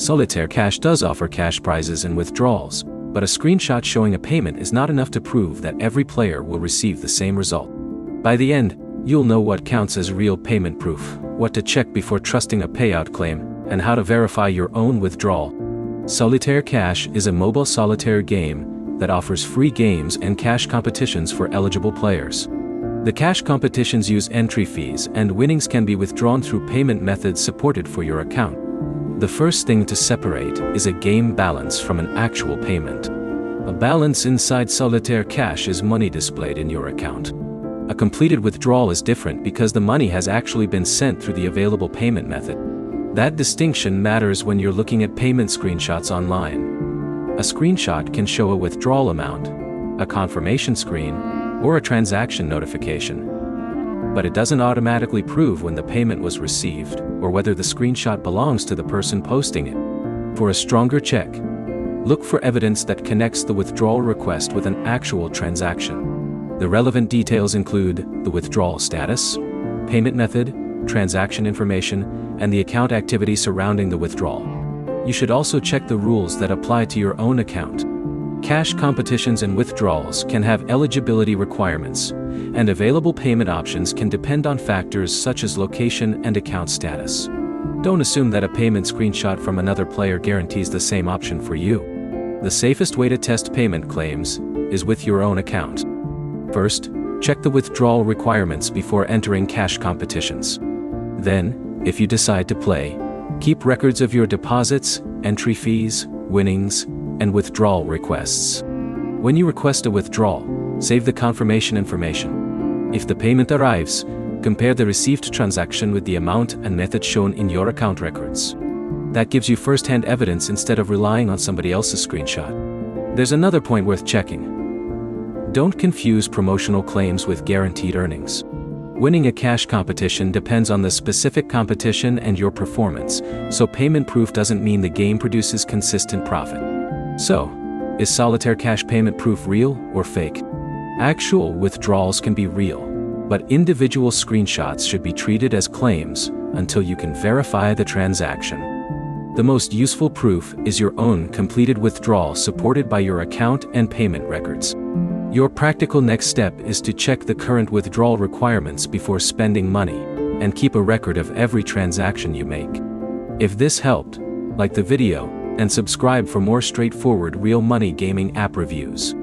Solitaire Cash does offer cash prizes and withdrawals, but a screenshot showing a payment is not enough to prove that every player will receive the same result. By the end, you'll know what counts as real payment proof, what to check before trusting a payout claim, and how to verify your own withdrawal. Solitaire Cash is a mobile solitaire game that offers free games and cash competitions for eligible players. The cash competitions use entry fees, and winnings can be withdrawn through payment methods supported for your account. The first thing to separate is a game balance from an actual payment. A balance inside Solitaire Cash is money displayed in your account. A completed withdrawal is different because the money has actually been sent through the available payment method. That distinction matters when you're looking at payment screenshots online. A screenshot can show a withdrawal amount, a confirmation screen, or a transaction notification. But it doesn't automatically prove when the payment was received or whether the screenshot belongs to the person posting it. For a stronger check, look for evidence that connects the withdrawal request with an actual transaction. The relevant details include the withdrawal status, payment method, transaction information, and the account activity surrounding the withdrawal. You should also check the rules that apply to your own account. Cash competitions and withdrawals can have eligibility requirements, and available payment options can depend on factors such as location and account status. Don't assume that a payment screenshot from another player guarantees the same option for you. The safest way to test payment claims is with your own account. First, check the withdrawal requirements before entering cash competitions. Then, if you decide to play, keep records of your deposits, entry fees, winnings, and withdrawal requests. When you request a withdrawal, save the confirmation information. If the payment arrives, compare the received transaction with the amount and method shown in your account records. That gives you first-hand evidence instead of relying on somebody else's screenshot. There's another point worth checking. Don't confuse promotional claims with guaranteed earnings. Winning a cash competition depends on the specific competition and your performance, so payment proof doesn't mean the game produces consistent profit. So, is Solitaire Cash payment proof real or fake? Actual withdrawals can be real, but individual screenshots should be treated as claims until you can verify the transaction. The most useful proof is your own completed withdrawal supported by your account and payment records. Your practical next step is to check the current withdrawal requirements before spending money, and keep a record of every transaction you make. If this helped, like the video, and subscribe for more straightforward real money gaming app reviews.